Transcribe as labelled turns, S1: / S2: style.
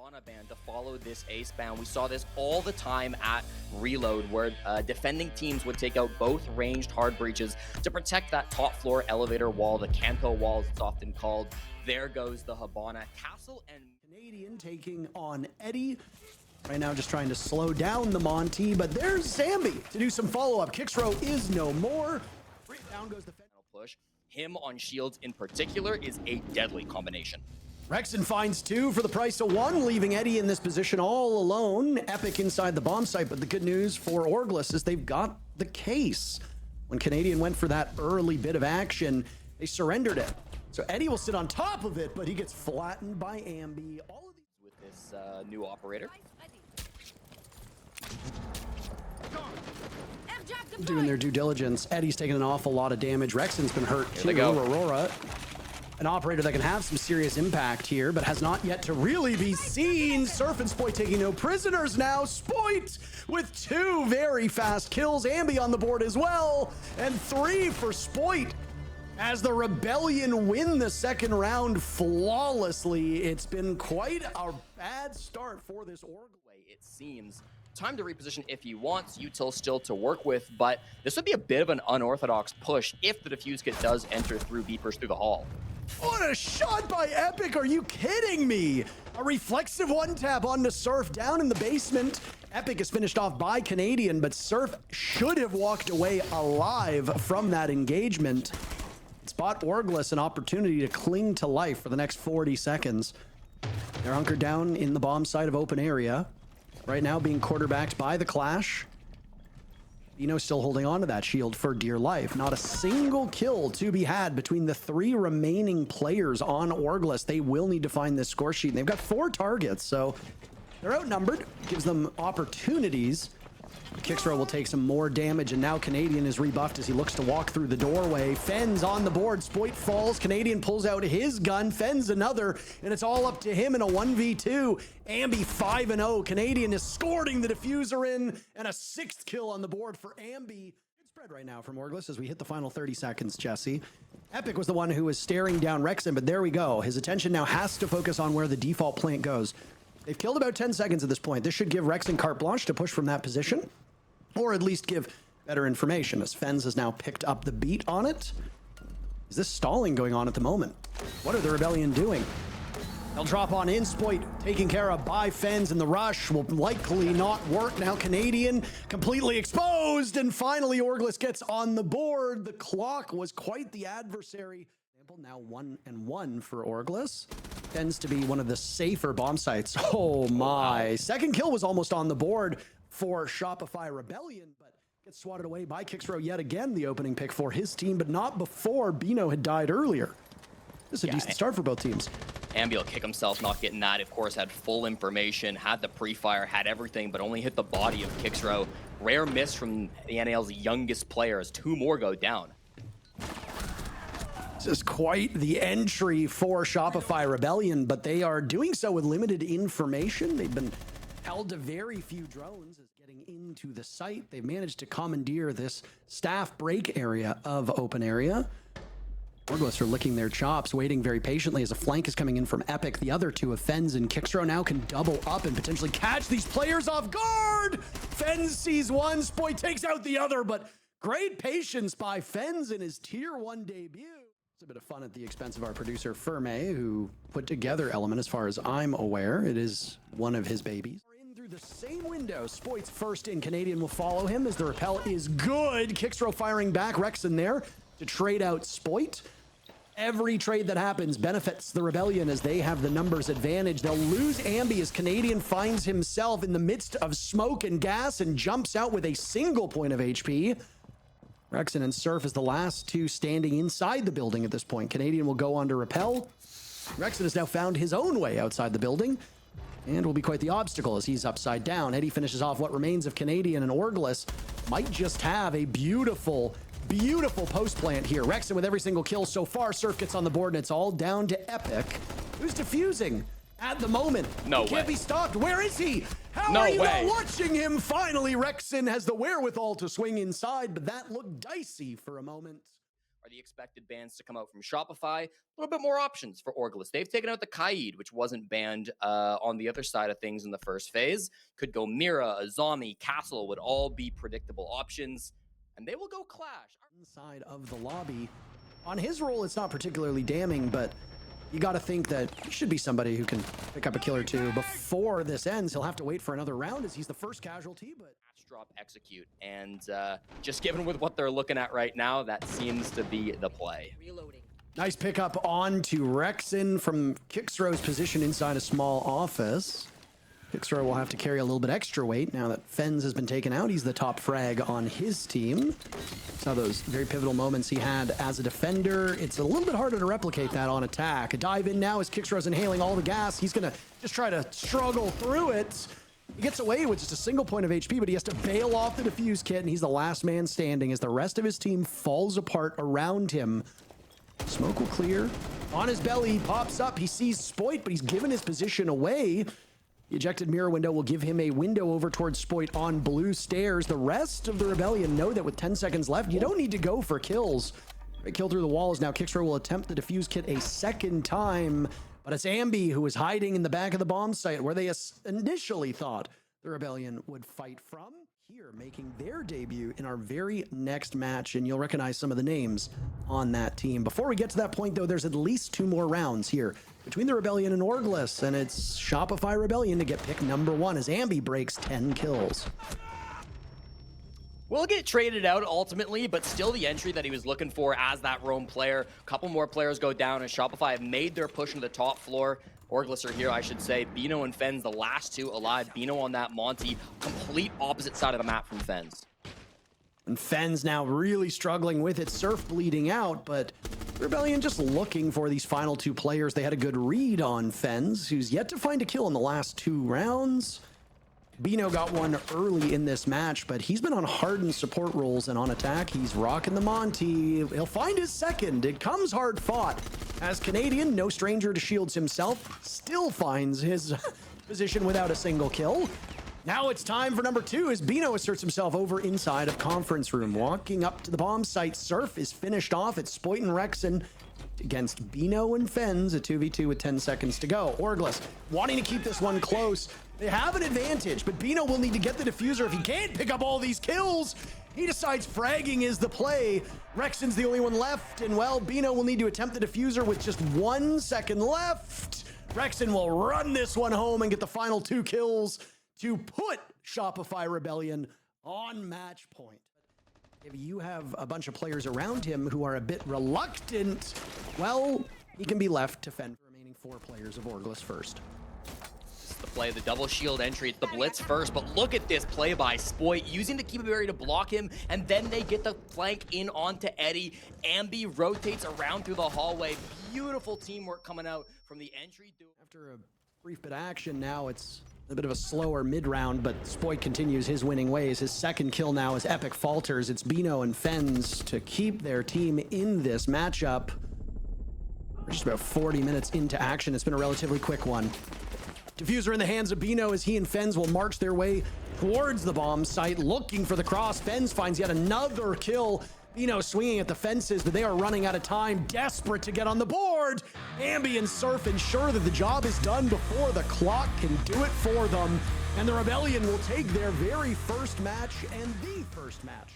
S1: Hibana ban to follow this ace ban. We saw this all the time at Reload, where defending teams would take out both ranged hard breaches to protect that top floor elevator wall, the Kanto wall as it's often called. There goes the Hibana castle, and
S2: Canadian taking on Eddie. Right now just trying to slow down the Monty, but there's Zambi to do some follow-up. Kixrow is no more. Down goes the
S1: push. Him on shields in particular is a deadly combination.
S2: Rexen finds 2 for the price of 1, leaving Eddie in this position all alone. Epic inside the bomb site, but the good news for Orgless is they've got the case. When Canadian went for that early bit of action, they surrendered it. So Eddie will sit on top of it, but he gets flattened by Ambi. All of these
S1: with this new operator.
S2: Doing their due diligence. Eddie's taking an awful lot of damage. Rexen's been hurt too. Aurora, an operator that can have some serious impact here, but has not yet to really be seen. Surf and Spoit taking no prisoners now. Spoit with 2 very fast kills. Ambi on the board as well. And 3 for Spoit. As the Rebellion win the second round flawlessly. It's been quite a bad start for this Org.
S1: It seems time to reposition if he wants util still to work with, but this would be a bit of an unorthodox push if the defuse kit does enter through beepers through the hall.
S2: What a shot by Epic, are you kidding me? A reflexive one tap onto Surf down in the basement. Epic is finished off by Canadian, but Surf should have walked away alive from that engagement. It's bought Orgless an opportunity to cling to life for the next 40 seconds. They're hunkered down in the bomb side of open area. Right now being quarterbacked by the Clash. Bino still holding on to that shield for dear life. Not a single kill to be had between the 3 remaining players on Orgless. They will need to find this score sheet. And they've got 4 targets, so they're outnumbered. Gives them opportunities. Kixrow will take some more damage, and now Canadian is rebuffed as he looks to walk through the doorway. Fenn's on the board. Spoit falls. Canadian pulls out his gun. Fenn's another, and it's all up to him in a 1v2. Ambi 5-0. Canadian is escorting the diffuser in, and a 6th kill on the board for Ambi. Good spread right now from Orgless as we hit the final 30 seconds, Jesse. Epic was the one who was staring down Rexen, but there we go. His attention now has to focus on where the default plant goes. They've killed about 10 seconds at this point. This should give Rexen carte blanche to push from that position, or at least give better information, as Fens has now picked up the beat on it. Is this stalling going on at the moment? What are the Rebellion doing? They'll drop on in. Spoit taken care of by Fens, and the rush will likely not work. Now Canadian completely exposed, and finally Orgless gets on the board. The clock was quite the adversary. Now 1-1 for Orgless. Tends to be one of the safer bomb sites. Oh my. Second kill was almost on the board for Shopify Rebellion, but gets swatted away by Kixrow yet again, the opening pick for his team, but not before Bino had died earlier. This is a decent start for both teams.
S1: Ambi will kick himself not getting that. Of course, had full information, had the pre-fire, had everything, but only hit the body of Kixrow. Rare miss from the NAL's youngest player as 2 more go down.
S2: This is quite the entry for Shopify Rebellion, but they are doing so with limited information. They've been held to very few drones as getting into the site. They've managed to commandeer this staff break area of open area. Orgless are licking their chops, waiting very patiently as a flank is coming in from Epic. The other 2 of Fens and Kixrow now can double up and potentially catch these players off guard. Fens sees one, Spoit takes out the other, but great patience by Fens in his tier 1 debut. It's a bit of fun at the expense of our producer Ferme, who put together Element as far as I'm aware. It is one of his babies. In through the same window, Spoit's first in. Canadian will follow him as the repel is good. Kixrow firing back, Rexen there to trade out Spoit. Every trade that happens benefits the Rebellion as they have the numbers advantage. They'll lose Ambi as Canadian finds himself in the midst of smoke and gas and jumps out with a single point of HP. Rexen and Surf is the last 2 standing inside the building at this point. Canadian will go on to repel. Rexen has now found his own way outside the building and will be quite the obstacle as he's upside down. Eddie finishes off what remains of Canadian, and Orgless might just have a beautiful, beautiful post plant here. Rexen with every single kill so far. Surf gets on the board, and it's all down to Epic, who's defusing at the moment.
S1: No way.
S2: Can't be stopped. Where is he? How are you not watching him? Finally, Rexen has the wherewithal to swing inside, but that looked dicey for a moment.
S1: are the expected bans to come out from Shopify. A little bit more options for Orgless. They've taken out the Kaid, which wasn't banned on the other side of things in the first phase. Could go Mira, Azami, Castle would all be predictable options. And they will go Clash.
S2: Inside of the lobby. On his role, it's not particularly damning, but you got to think that he should be somebody who can pick up a kill or two before this ends. He'll have to wait for another round as he's the first casualty, but...
S1: Drop, execute, and just given with what they're looking at right now, that seems to be the play.
S3: Reloading.
S2: Nice pickup on to Rexen from Kixro's position inside a small office. Kixro will have to carry a little bit extra weight now that Fens has been taken out. He's the top frag on his team. Saw those very pivotal moments he had as a defender. It's a little bit harder to replicate that on attack. A dive in now as Kixro's inhaling all the gas. He's gonna just try to struggle through it. He gets away with just a single point of HP, but he has to bail off the defuse kit, and he's the last man standing as the rest of his team falls apart around him. Smoke will clear. On his belly, he pops up. He sees Spoit, but he's given his position away. The ejected mirror window will give him a window over towards Spoit on blue stairs. The rest of the Rebellion know that with 10 seconds left, you don't need to go for kills. A kill through the walls. Now Kixro will attempt the defuse kit a second time. But it's Ambi who is hiding in the back of the bomb site where they initially thought the Rebellion would fight from. Here, making their debut in our very next match, and you'll recognize some of the names on that team. Before we get to that point, though, there's at least 2 more rounds here between the Rebellion and Orgless, and it's Shopify Rebellion to get pick number 1 as Ambi breaks 10 kills.
S1: Will get traded out ultimately, but still the entry that he was looking for as that roam player. A couple more players go down, and Shopify have made their push into the top floor. Orgless are here, I should say. Bino and Fens, the last 2 alive. Bino on that Monty, complete opposite side of the map from Fens.
S2: And Fens now really struggling with it. Surf bleeding out, but Rebellion just looking for these final 2 players. They had a good read on Fens, who's yet to find a kill in the last 2 rounds. Bino got one early in this match, but he's been on hardened support roles, and on attack, he's rocking the Monty. He'll find his second. It comes hard fought. As Canadian, no stranger to shields himself, still finds his position without a single kill. Now it's time for number 2 as Bino asserts himself over inside of conference room. Walking up to the bomb site, Surf is finished off. It's Spoit and Rexen against Bino and Fens, a 2v2 with 10 seconds to go. Orgless wanting to keep this one close. They have an advantage, but Bino will need to get the diffuser if he can't pick up all these kills. He decides fragging is the play. Rexen's the only one left, and well, Bino will need to attempt the diffuser with just 1 second left. Rexen will run this one home and get the final 2 kills to put Shopify Rebellion on match point. If you have a bunch of players around him who are a bit reluctant, well, he can be left to fend the remaining 4 players of Orgless first.
S1: The play, the double shield entry, it's the blitz first, but look at this play by Spoit, using the keep area to block him, and then they get the flank in onto Eddie. Ambi rotates around through the hallway. Beautiful teamwork coming out from the entry.
S2: After a brief bit of action now, it's a bit of a slower mid-round, but Spoit continues his winning ways. His second kill now as Epic falters. It's Bino and Fens to keep their team in this matchup. We're just about 40 minutes into action. It's been a relatively quick one. Diffuser in the hands of Bino as he and Fens will march their way towards the bomb site, looking for the cross. Fens finds yet another kill. Bino swinging at the fences, but they are running out of time, desperate to get on the board. Ambi and Surf ensure that the job is done before the clock can do it for them. And the Rebellion will take their very first match and the first match